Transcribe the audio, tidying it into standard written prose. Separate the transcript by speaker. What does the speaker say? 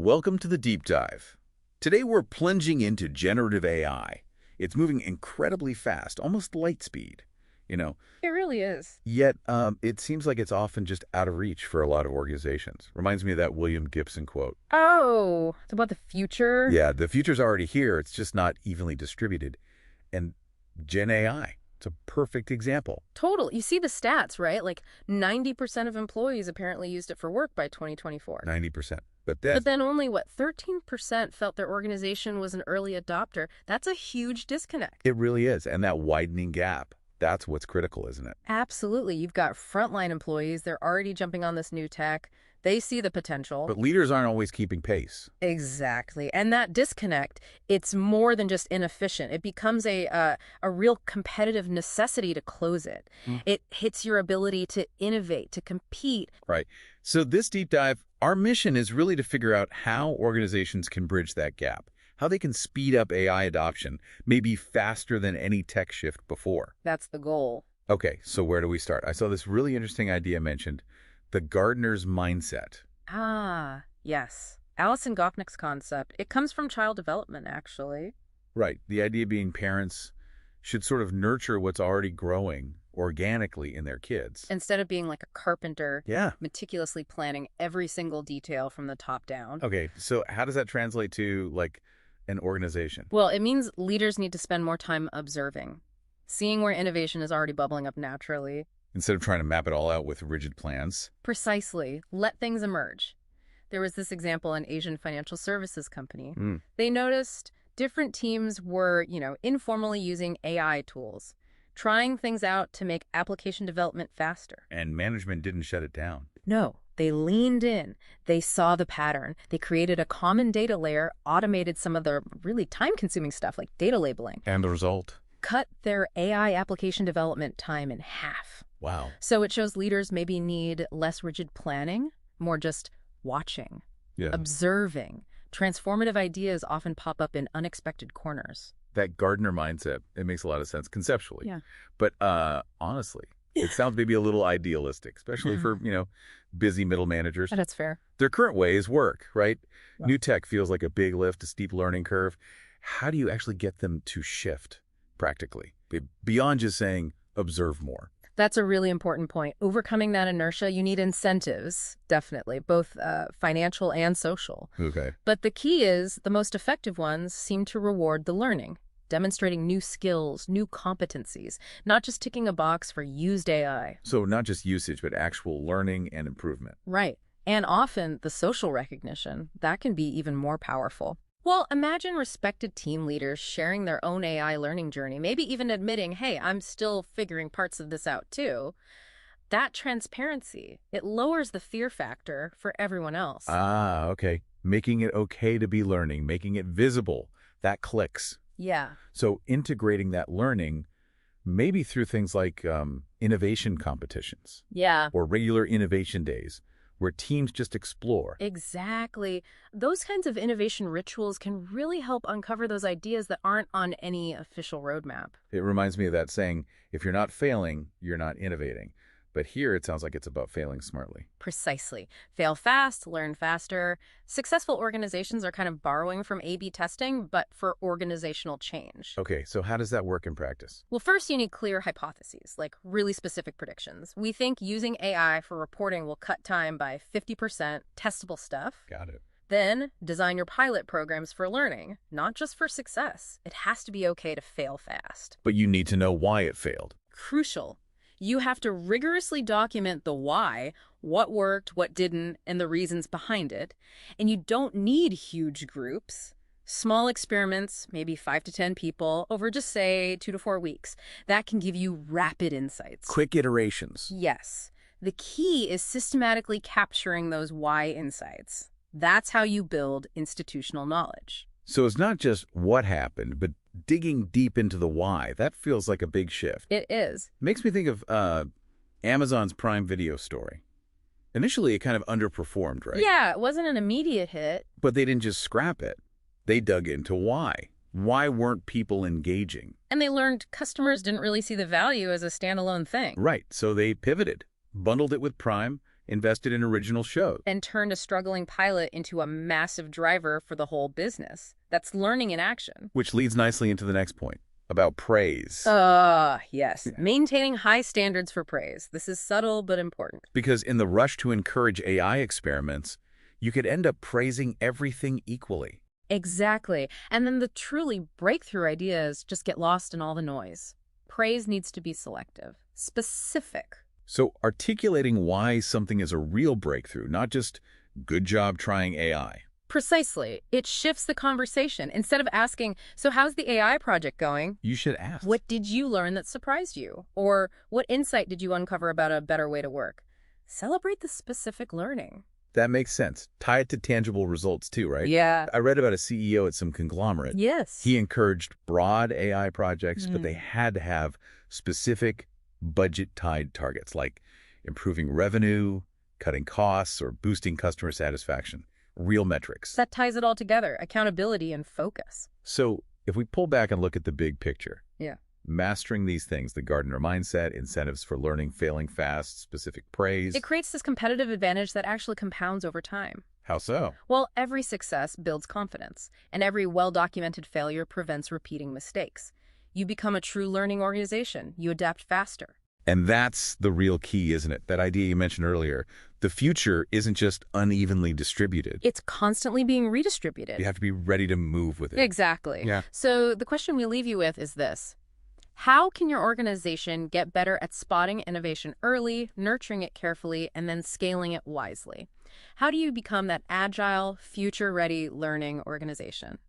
Speaker 1: Welcome to the Deep Dive. Today we're plunging into generative AI. It's moving incredibly fast, almost light speed, you know.
Speaker 2: It really is.
Speaker 1: Yet it seems like it's often just out of reach for a lot of organizations. Reminds me of that William Gibson quote.
Speaker 2: Oh, it's about the future?
Speaker 1: Yeah, the future's already here. It's just not evenly distributed. And Gen AI, it's a perfect example.
Speaker 2: Total. You see the stats, right? Like 90% of employees apparently used it for work by 2024.
Speaker 1: 90%.
Speaker 2: But then only, 13% felt their organization was an early adopter. That's a huge disconnect.
Speaker 1: It really is. And that widening gap, that's what's critical, isn't it?
Speaker 2: Absolutely. You've got frontline employees. They're already jumping on this new tech. They see the potential.
Speaker 1: But leaders aren't always keeping pace.
Speaker 2: Exactly. And that disconnect, it's more than just inefficient. It becomes a real competitive necessity to close it. It hits your ability to innovate, to compete.
Speaker 1: Right. So this deep dive, our mission is really to figure out how organizations can bridge that gap, how they can speed up AI adoption, maybe faster than any tech shift before.
Speaker 2: That's the goal.
Speaker 1: Okay, so where do we start? I saw this really interesting idea mentioned, the gardener's mindset.
Speaker 2: Ah, yes. Alison Gopnik's concept. It comes from child development, actually.
Speaker 1: Right. The idea being parents should sort of nurture what's already growing organically in their kids.
Speaker 2: Instead of being like a carpenter,
Speaker 1: Yeah.
Speaker 2: meticulously planning every single detail from the top down.
Speaker 1: Okay, so how does that translate to, like, an organization?
Speaker 2: Well, it means leaders need to spend more time observing, seeing where innovation is already bubbling up naturally.
Speaker 1: Instead of trying to map it all out with rigid plans.
Speaker 2: Precisely. Let things emerge. There was this example in Asian financial services company. They noticed different teams were, informally using AI tools, trying things out to make application development faster.
Speaker 1: And management didn't shut it down.
Speaker 2: No, they leaned in. They saw the pattern. They created a common data layer, automated some of the really time-consuming stuff like data labeling.
Speaker 1: And the result?
Speaker 2: Cut their AI application development time in half.
Speaker 1: Wow.
Speaker 2: So it shows leaders maybe need less rigid planning, more just watching, observing. Transformative ideas often pop up in unexpected corners.
Speaker 1: That gardener mindset, it makes a lot of sense conceptually.
Speaker 2: Yeah.
Speaker 1: But honestly, it sounds maybe a little idealistic, especially for, busy middle managers.
Speaker 2: That's fair.
Speaker 1: Their current ways work, right? New tech feels like a big lift, a steep learning curve. How do you actually get them to shift practically? Beyond just saying, observe more.
Speaker 2: That's a really important point. Overcoming that inertia, you need incentives, definitely, both financial and social.
Speaker 1: Okay.
Speaker 2: But the key is the most effective ones seem to reward the learning, demonstrating new skills, new competencies, not just ticking a box for used AI.
Speaker 1: So not just usage, but actual learning and improvement.
Speaker 2: Right. And often the social recognition, that can be even more powerful. Well, imagine respected team leaders sharing their own AI learning journey, maybe even admitting, hey, I'm still figuring parts of this out too. That transparency, it lowers the fear factor for everyone else.
Speaker 1: Ah, okay. Making it okay to be learning, making it visible, that clicks.
Speaker 2: Yeah.
Speaker 1: So integrating that learning, maybe through things like innovation competitions.
Speaker 2: Yeah.
Speaker 1: Or regular innovation days, where teams just explore.
Speaker 2: Exactly. Those kinds of innovation rituals can really help uncover those ideas that aren't on any official roadmap.
Speaker 1: It reminds me of that saying, if you're not failing, you're not innovating. But here it sounds like it's about failing smartly.
Speaker 2: Precisely. Fail fast, learn faster. Successful organizations are kind of borrowing from A/B testing, but for organizational change.
Speaker 1: Okay, so how does that work in practice?
Speaker 2: Well, first you need clear hypotheses, like really specific predictions. We think using AI for reporting will cut time by 50%, testable stuff.
Speaker 1: Got it.
Speaker 2: Then design your pilot programs for learning, not just for success. It has to be okay to fail fast.
Speaker 1: But you need to know why it failed.
Speaker 2: Crucial. You have to rigorously document the why, what worked, what didn't, and the reasons behind it. And you don't need huge groups. Small experiments, maybe 5 to 10 people, over just, say, 2 to 4 weeks. That can give you rapid insights.
Speaker 1: Quick iterations.
Speaker 2: Yes. The key is systematically capturing those why insights. That's how you build institutional knowledge.
Speaker 1: So it's not just what happened, but digging deep into the why. That feels like a big shift.
Speaker 2: It is.
Speaker 1: Makes me think of Amazon's Prime Video story. Initially, it kind of underperformed, right?
Speaker 2: Yeah, it wasn't an immediate hit.
Speaker 1: But they didn't just scrap it. They dug into why. Why weren't people engaging?
Speaker 2: And they learned customers didn't really see the value as a standalone thing.
Speaker 1: Right, so they pivoted, bundled it with Prime, invested in original shows.
Speaker 2: And turned a struggling pilot into a massive driver for the whole business. That's learning in action.
Speaker 1: Which leads nicely into the next point, about praise.
Speaker 2: Yes. Maintaining high standards for praise. This is subtle but important.
Speaker 1: Because in the rush to encourage AI experiments, you could end up praising everything equally.
Speaker 2: Exactly. And then the truly breakthrough ideas just get lost in all the noise. Praise needs to be selective, specific.
Speaker 1: So articulating why something is a real breakthrough, not just good job trying AI.
Speaker 2: Precisely. It shifts the conversation. Instead of asking, so how's the AI project going?
Speaker 1: You should ask.
Speaker 2: What did you learn that surprised you? Or what insight did you uncover about a better way to work? Celebrate the specific learning.
Speaker 1: That makes sense. Tie it to tangible results too, right?
Speaker 2: Yeah.
Speaker 1: I read about a CEO at some conglomerate.
Speaker 2: Yes.
Speaker 1: He encouraged broad AI projects, but they had to have specific budget-tied targets, like improving revenue, cutting costs, or boosting customer satisfaction. Real metrics.
Speaker 2: That ties it all together, accountability and focus.
Speaker 1: So if we pull back and look at the big picture,
Speaker 2: Yeah.
Speaker 1: mastering these things, the Gardner mindset, incentives for learning, failing fast, specific praise.
Speaker 2: It creates this competitive advantage that actually compounds over time.
Speaker 1: How so?
Speaker 2: Well, every success builds confidence, and every well-documented failure prevents repeating mistakes. You become a true learning organization. You adapt faster.
Speaker 1: And that's the real key, isn't it? That idea you mentioned earlier. The future isn't just unevenly distributed.
Speaker 2: It's constantly being redistributed.
Speaker 1: You have to be ready to move with it.
Speaker 2: Exactly.
Speaker 1: Yeah.
Speaker 2: So the question we leave you with is this. How can your organization get better at spotting innovation early, nurturing it carefully, and then scaling it wisely? How do you become that agile, future-ready learning organization?